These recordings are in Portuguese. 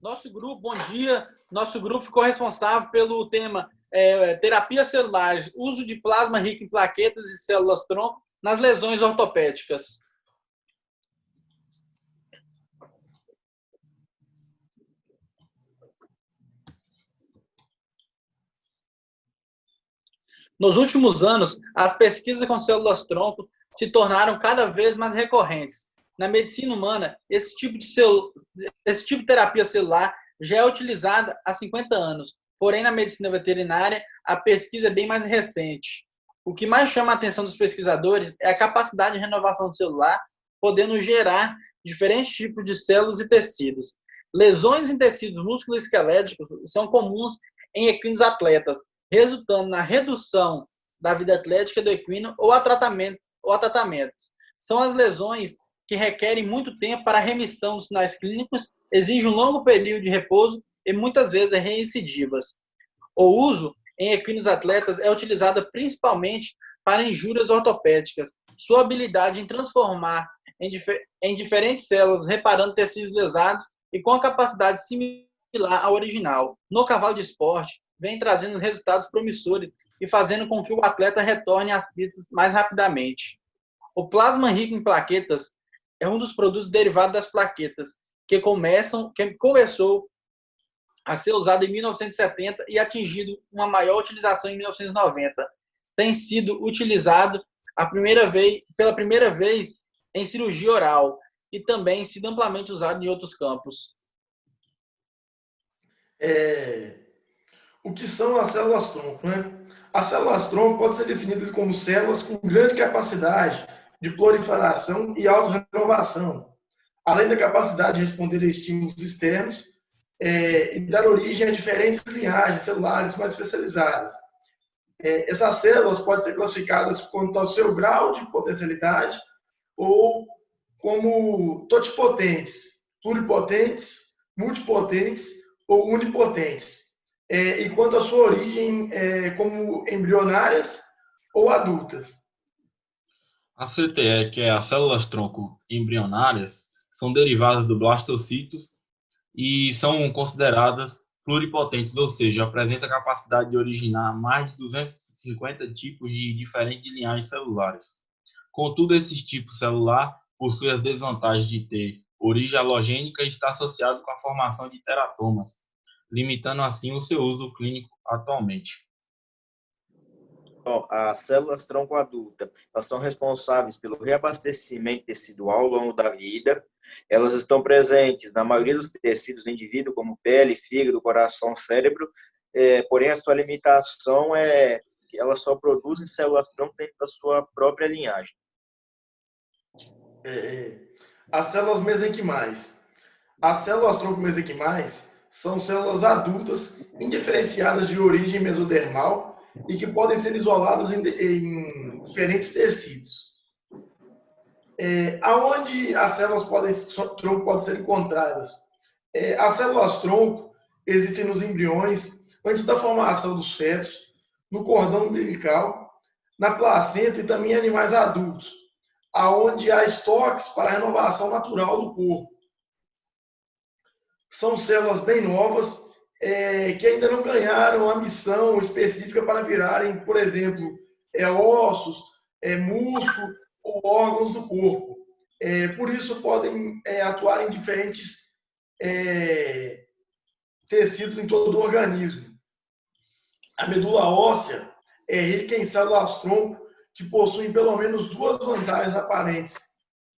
Nosso grupo, bom dia. Nosso grupo ficou responsável pelo tema terapia celular, uso de plasma rico em plaquetas e células-tronco nas lesões ortopédicas. Nos últimos anos, as pesquisas com células-tronco se tornaram cada vez mais recorrentes. Na medicina humana, esse tipo de terapia celular já é utilizada há 50 anos, porém, na medicina veterinária, a pesquisa é bem mais recente. O que mais chama a atenção dos pesquisadores é a capacidade de renovação celular, podendo gerar diferentes tipos de células e tecidos. Lesões em tecidos musculoesqueléticos são comuns em equinos atletas, resultando na redução da vida atlética do equino ou a tratamentos. São as lesões que requerem muito tempo para a remissão dos sinais clínicos, exigem um longo período de repouso e muitas vezes reincidivas. O uso em equinos atletas é utilizado principalmente para injúrias ortopédicas. Sua habilidade em transformar em diferentes células, reparando tecidos lesados e com a capacidade similar ao original. No cavalo de esporte, vem trazendo resultados promissores e fazendo com que o atleta retorne às pistas mais rapidamente. O plasma rico em plaquetas é um dos produtos derivados das plaquetas, que começou a ser usado em 1970 e atingido uma maior utilização em 1990. Tem sido utilizado pela primeira vez em cirurgia oral e também sido amplamente usado em outros campos. O que são as células-tronco, né? As células-tronco podem ser definidas como células com grande capacidade de proliferação e autorrenovação, além da capacidade de responder a estímulos externos e dar origem a diferentes linhagens celulares mais especializadas. Essas células podem ser classificadas quanto ao seu grau de potencialidade ou como totipotentes, pluripotentes, multipotentes ou unipotentes. E quanto à sua origem, como embrionárias ou adultas. A CTE, que é as células-tronco embrionárias, são derivadas do blastocitos e são consideradas pluripotentes, ou seja, apresentam a capacidade de originar mais de 250 tipos de diferentes linhagens celulares. Contudo, esse tipo celular possui as desvantagens de ter origem halogênica e está associado com a formação de teratomas, limitando assim o seu uso clínico atualmente. As células tronco adulta, elas são responsáveis pelo reabastecimento tecidual ao longo da vida. Elas estão presentes na maioria dos tecidos do indivíduo, como pele, fígado, coração, cérebro. Porém, a sua limitação é que elas só produzem células tronco dentro da sua própria linhagem. As células mesenquimais. As células tronco mesenquimais são células adultas indiferenciadas de origem mesodermal e que podem ser isoladas em diferentes tecidos. Aonde as células tronco podem ser encontradas? As células tronco existem nos embriões, antes da formação dos fetos, no cordão umbilical, na placenta e também em animais adultos, aonde há estoques para a renovação natural do corpo. São células bem novas, que ainda não ganharam a missão específica para virarem, por exemplo, ossos, músculo ou órgãos do corpo. Por isso, podem atuar em diferentes tecidos em todo o organismo. A medula óssea é rica em células-tronco que possuem pelo menos duas vantagens aparentes.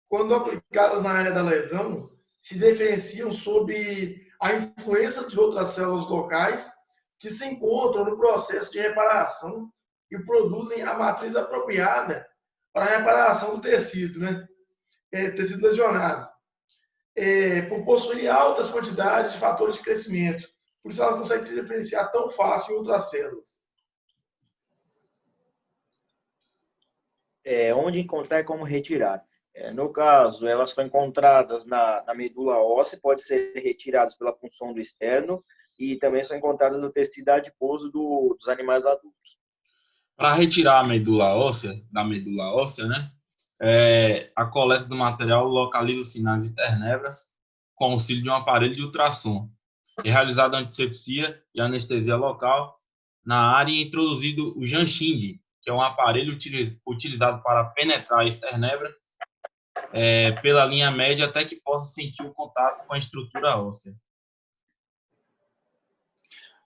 Quando aplicadas na área da lesão, se diferenciam sob a influência de outras células locais que se encontram no processo de reparação e produzem a matriz apropriada para a reparação do tecido, né? Tecido lesionado. Por possuir altas quantidades de fatores de crescimento. Por isso elas conseguem se diferenciar tão fácil em outras células. Onde encontrar e como retirar. No caso, elas são encontradas na medula óssea, pode ser retiradas pela punção do externo e também são encontradas no tecido adiposo dos animais adultos. Para retirar a medula óssea, da medula óssea, né? A coleta do material localiza-se nas esternebras com auxílio de um aparelho de ultrassom. É realizada a antisepsia e anestesia local na área e introduzido o Janshindi, que é um aparelho utilizado para penetrar a esternebra pela linha média até que possa sentir o contato com a estrutura óssea.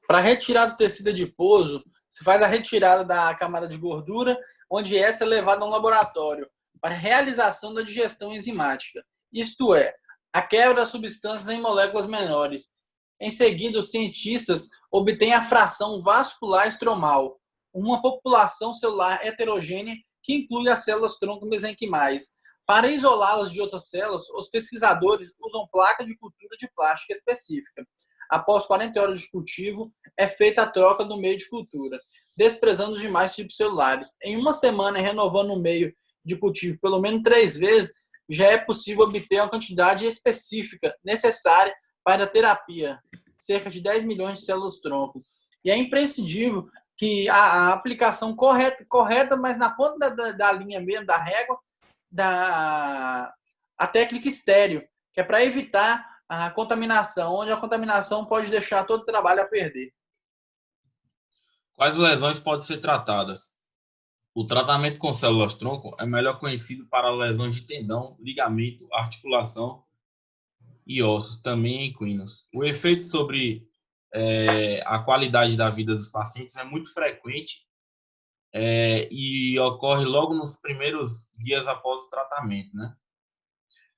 Para retirar do tecido adiposo, se faz a retirada da camada de gordura, onde essa é levada a um laboratório para realização da digestão enzimática, isto é, a quebra das substâncias em moléculas menores. Em seguida, os cientistas obtêm a fração vascular estromal, uma população celular heterogênea que inclui as células-tronco mesenquimais. Para isolá-las de outras células, os pesquisadores usam placa de cultura de plástica específica. Após 40 horas de cultivo, é feita a troca do meio de cultura, desprezando os demais tipos celulares. Em uma semana, renovando o meio de cultivo pelo menos 3 vezes, já é possível obter uma quantidade específica necessária para a terapia, cerca de 10 milhões de células-tronco. E é imprescindível que a aplicação correta, mas na ponta da linha mesmo, da régua, a técnica estéreo, que é para evitar a contaminação, onde a contaminação pode deixar todo o trabalho a perder. Quais lesões podem ser tratadas? O tratamento com células-tronco é melhor conhecido para lesões de tendão, ligamento, articulação e ossos, também em equinos. O efeito sobre a qualidade da vida dos pacientes é muito frequente e ocorre logo nos primeiros dias após o tratamento, né?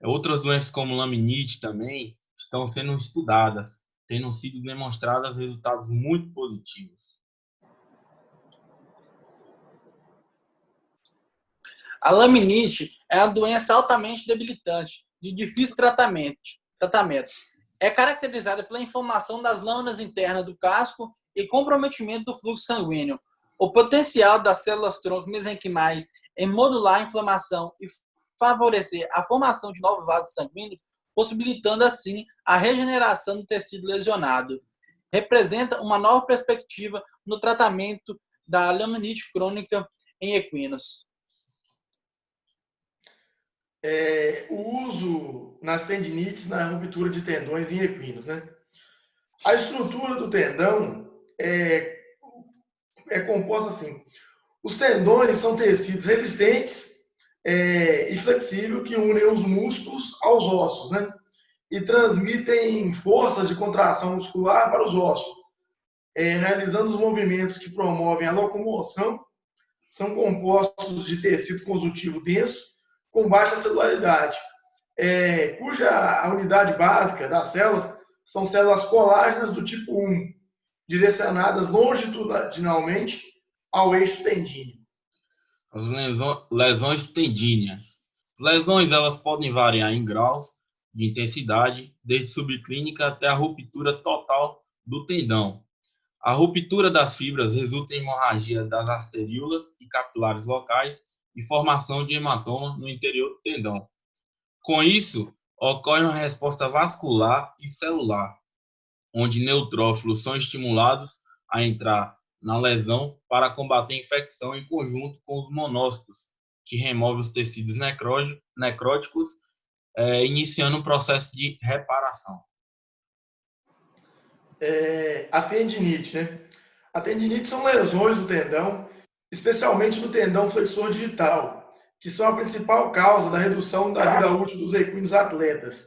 Outras doenças como laminite também estão sendo estudadas, tendo sido demonstrados resultados muito positivos. A laminite é uma doença altamente debilitante, de difícil tratamento. É caracterizada pela inflamação das lâminas internas do casco e comprometimento do fluxo sanguíneo. O potencial das células-tronco mesenquimais em modular a inflamação e favorecer a formação de novos vasos sanguíneos, possibilitando assim a regeneração do tecido lesionado. Representa uma nova perspectiva no tratamento da laminite crônica em equinos. O uso nas tendinites, na ruptura de tendões em equinos, né? A estrutura do tendão é composta assim. Os tendões são tecidos resistentes e flexíveis que unem os músculos aos ossos, né? E transmitem forças de contração muscular para os ossos, realizando os movimentos que promovem a locomoção. São compostos de tecido conjuntivo denso com baixa celularidade, cuja a unidade básica das células são células colágenas do tipo 1, direcionadas longitudinalmente ao eixo tendíneo. As lesões tendíneas. Lesões elas podem variar em graus de intensidade, desde subclínica até a ruptura total do tendão. A ruptura das fibras resulta em hemorragia das arteríolas e capilares locais e formação de hematoma no interior do tendão. Com isso, ocorre uma resposta vascular e celular, onde neutrófilos são estimulados a entrar na lesão para combater a infecção em conjunto com os monócitos, que removem os tecidos necróticos, iniciando um processo de reparação. A tendinite, né? A tendinite são lesões do tendão, especialmente no tendão flexor digital, que são a principal causa da redução da vida útil dos equinos atletas.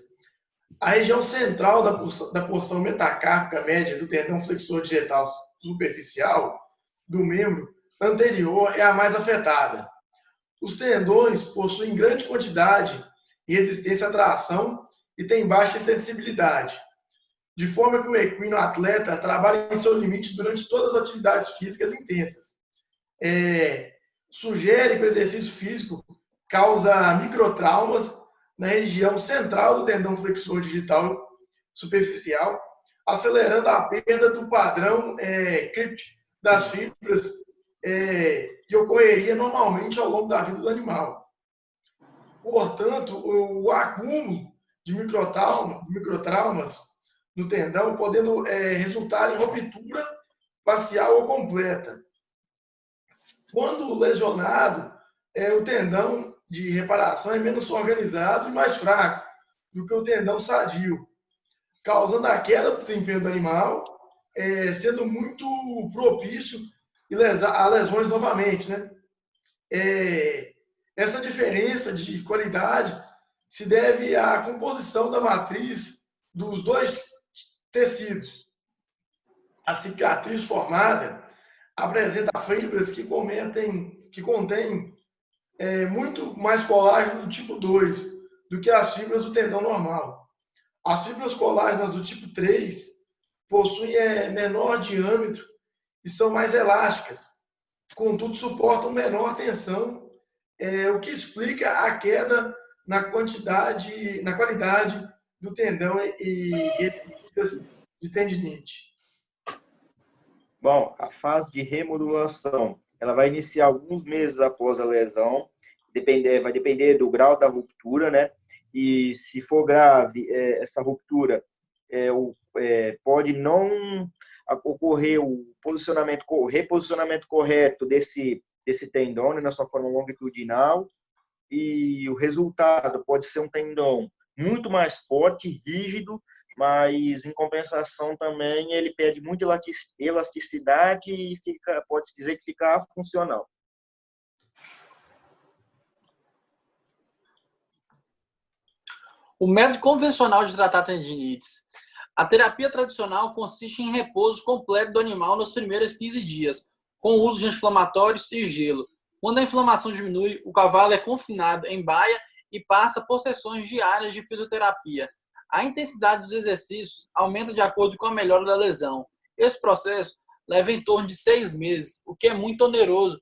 A região central da porção metacárpica média do tendão flexor digital superficial do membro anterior é a mais afetada. Os tendões possuem grande quantidade e resistência à tração e têm baixa extensibilidade, de forma que o equino atleta trabalha em seu limite durante todas as atividades físicas intensas. Sugere que o exercício físico causa microtraumas na região central do tendão flexor digital superficial, acelerando a perda do padrão CRIP das fibras que ocorreria normalmente ao longo da vida do animal. Portanto, o acúmulo de microtraumas no tendão, podendo resultar em ruptura facial ou completa. Quando lesionado, o tendão de reparação é menos organizado e mais fraco do que o tendão sadio, causando a queda do desempenho do animal, sendo muito propício a lesões novamente, né? Essa diferença de qualidade se deve à composição da matriz dos dois tecidos. A cicatriz formada apresenta fibras que contêm muito mais colágeno do tipo 2 do que as fibras do tendão normal. As fibras colágenas do tipo 3 possuem menor diâmetro e são mais elásticas, contudo suportam menor tensão, o que explica a queda na qualidade do tendão e recidivas de tendinite. Bom, a fase de remodulação, ela vai iniciar alguns meses após a lesão, vai depender do grau da ruptura, né? E se for grave, essa ruptura pode não ocorrer o reposicionamento correto desse tendão, né, na sua forma longitudinal, e o resultado pode ser um tendão muito mais forte, rígido, mas em compensação também ele perde muita elasticidade e pode-se dizer que fica afuncional. O método convencional de tratar tendinites. A terapia tradicional consiste em repouso completo do animal nos primeiros 15 dias, com o uso de anti-inflamatórios e gelo. Quando a inflamação diminui, o cavalo é confinado em baia e passa por sessões diárias de fisioterapia. A intensidade dos exercícios aumenta de acordo com a melhora da lesão. Esse processo leva em torno de 6 meses, o que é muito oneroso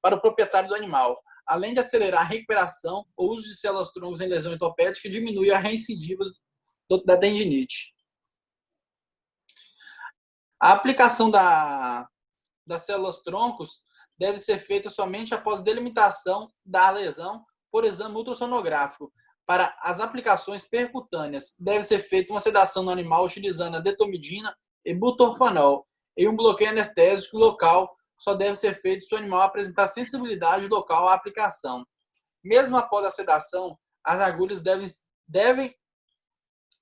para o proprietário do animal. Além de acelerar a recuperação, o uso de células-troncos em lesão ortopédica diminui a recidiva da tendinite. A aplicação das células-troncos deve ser feita somente após delimitação da lesão por exame ultrassonográfico. Para as aplicações percutâneas, deve ser feita uma sedação no animal utilizando a detomidina e butorfanol. E um bloqueio anestésico local só deve ser feito se o animal apresentar sensibilidade local à aplicação. Mesmo após a sedação, as agulhas devem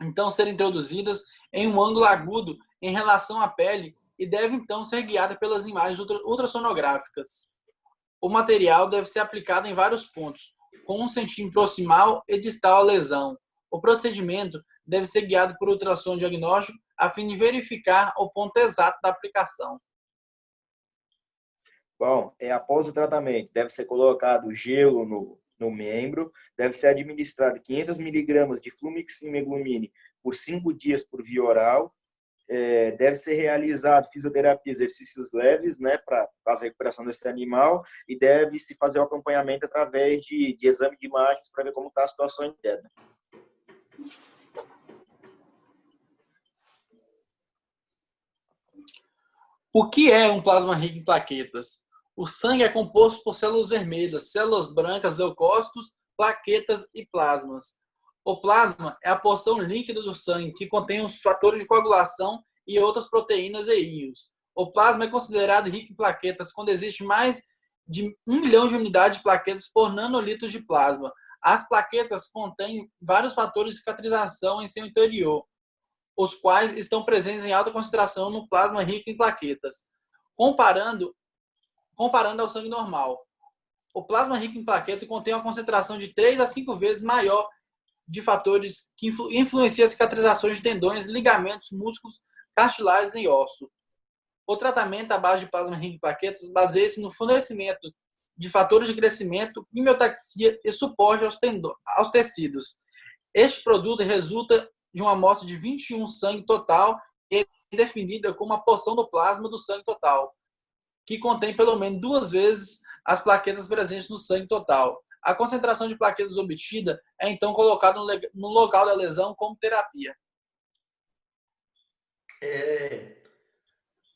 então ser introduzidas em um ângulo agudo em relação à pele e devem então ser guiadas pelas imagens ultrassonográficas. O material deve ser aplicado em vários pontos, com 1 centímetro proximal e distal à lesão. O procedimento deve ser guiado por ultrassom diagnóstico a fim de verificar o ponto exato da aplicação. Bom, após o tratamento, deve ser colocado gelo no membro, deve ser administrado 500 mg de flumixime por 5 dias por via oral, deve ser realizado fisioterapia, exercícios leves, né, para a recuperação desse animal, e deve-se fazer o acompanhamento através de exame de imagens para ver como está a situação interna. O que é um plasma rico em plaquetas? O sangue é composto por células vermelhas, células brancas, leucócitos, plaquetas e plasmas. O plasma é a porção líquida do sangue que contém os fatores de coagulação e outras proteínas e íons. O plasma é considerado rico em plaquetas quando existe mais de 1 milhão de unidades de plaquetas por nanolitro de plasma. As plaquetas contêm vários fatores de cicatrização em seu interior, os quais estão presentes em alta concentração no plasma rico em plaquetas. Comparando ao sangue normal, o plasma rico em plaquetas contém uma concentração de 3 a 5 vezes maior de fatores que influenciam as cicatrizações de tendões, ligamentos, músculos, cartilagens e osso. O tratamento à base de plasma rico em plaquetas baseia-se no fornecimento de fatores de crescimento, quimiotaxia e suporte aos tecidos. Este produto resulta de uma amostra de 21 sangue total e é definida como uma porção do plasma do sangue total, que contém pelo menos 2 vezes as plaquetas presentes no sangue total. A concentração de plaquetas obtida é então colocada no local da lesão como terapia.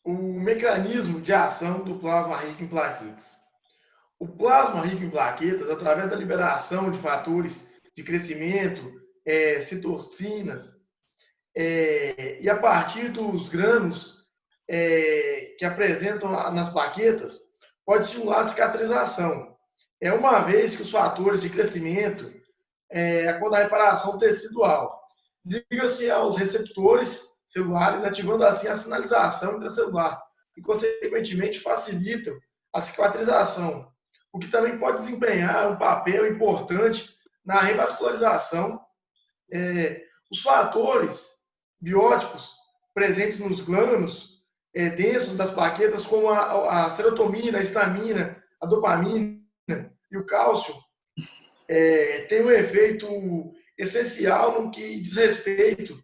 O mecanismo de ação do plasma rico em plaquetas. O plasma rico em plaquetas, através da liberação de fatores de crescimento, citocinas, e a partir dos grânulos que apresentam nas plaquetas, pode estimular a cicatrização. Uma vez que os fatores de crescimento, quando a reparação tecidual, liga-se aos receptores celulares, ativando assim a sinalização intracelular e, consequentemente, facilitam a cicatrização, o que também pode desempenhar um papel importante na revascularização. Os fatores bióticos presentes nos glânulos densos das plaquetas, como a serotonina, a histamina, a dopamina e o cálcio, tem um efeito essencial no que diz respeito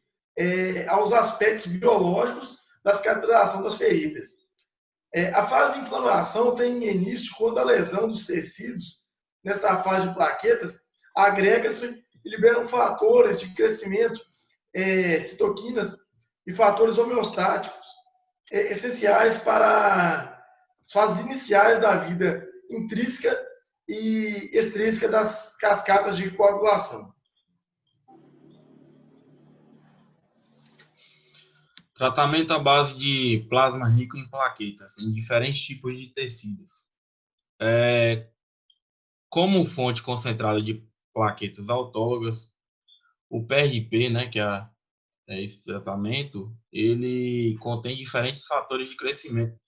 aos aspectos biológicos da cicatrização das feridas. A fase de inflamação tem início quando a lesão dos tecidos, nesta fase de plaquetas, agrega-se e liberam fatores de crescimento, citoquinas e fatores homeostáticos, essenciais para as fases iniciais da vida intrínseca e extrínseca das cascatas de coagulação. Tratamento à base de plasma rico em plaquetas, em diferentes tipos de tecidos. Como fonte concentrada de plaquetas autólogas, o PRP, né, que é esse tratamento, ele contém diferentes fatores de crescimento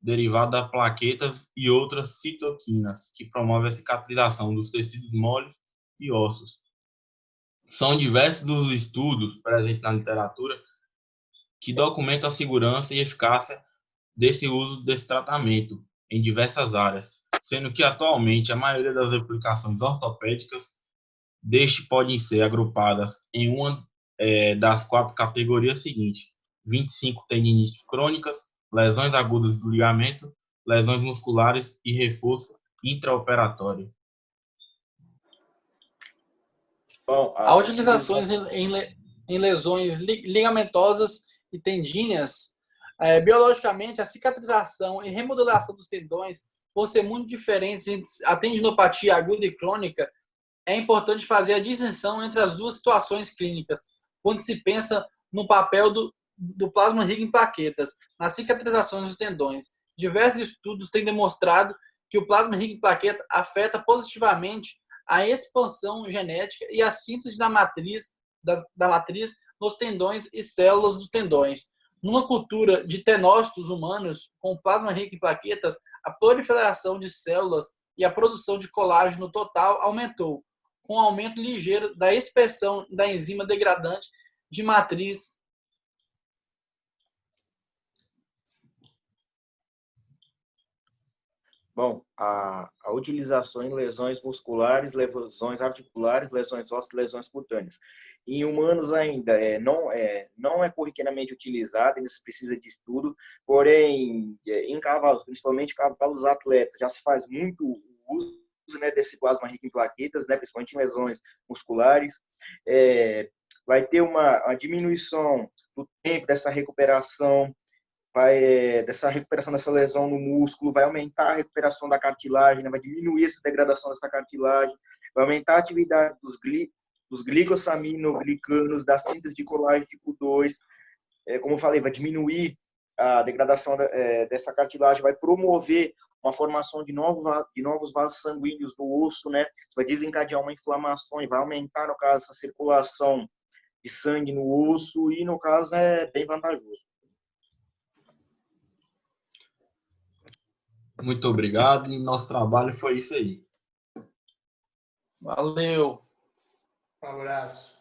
derivados das plaquetas e outras citoquinas, que promovem a cicatrização dos tecidos moles e ossos. São diversos os estudos presentes na literatura que documentam a segurança e eficácia desse uso desse tratamento em diversas áreas, sendo que atualmente a maioria das aplicações ortopédicas deste podem ser agrupadas em uma das 4 categorias seguintes: 25 tendinites crônicas, lesões agudas do ligamento, lesões musculares e reforço intraoperatório. Bom, a utilizações em lesões ligamentosas e tendíneas, biologicamente, a cicatrização e remodelação dos tendões, por ser muito diferentes entre a tendinopatia aguda e crônica, é importante fazer a distinção entre as duas situações clínicas, quando se pensa no papel do plasma rico em plaquetas, nas cicatrizações dos tendões. Diversos estudos têm demonstrado que o plasma rico em plaqueta afeta positivamente a expansão genética e a síntese da matriz nos tendões e células dos tendões. Numa cultura de tenócitos humanos com plasma rico em plaquetas, a proliferação de células e a produção de colágeno total aumentou, com um aumento ligeiro da expressão da enzima degradante de matriz. Bom, a utilização em lesões musculares, lesões articulares, lesões ósseas, lesões cutâneas. Em humanos ainda não é corriqueiramente utilizado, ainda se precisa de estudo, porém, em cavalos, principalmente cavalos atletas, já se faz muito uso, né, desse plasma rico em plaquetas, né, principalmente em lesões musculares. Vai ter uma diminuição do tempo dessa recuperação, dessa recuperação dessa lesão no músculo, vai aumentar a recuperação da cartilagem, né, vai diminuir essa degradação dessa cartilagem, vai aumentar a atividade dos glicosaminoglicanos, da síntese de colágeno tipo 2, como eu falei, vai diminuir a degradação dessa cartilagem, vai promover uma formação de novos vasos sanguíneos no osso, né, vai desencadear uma inflamação e vai aumentar, no caso, essa circulação de sangue no osso e, no caso, é bem vantajoso. Muito obrigado, e nosso trabalho foi isso aí. Valeu! Um abraço.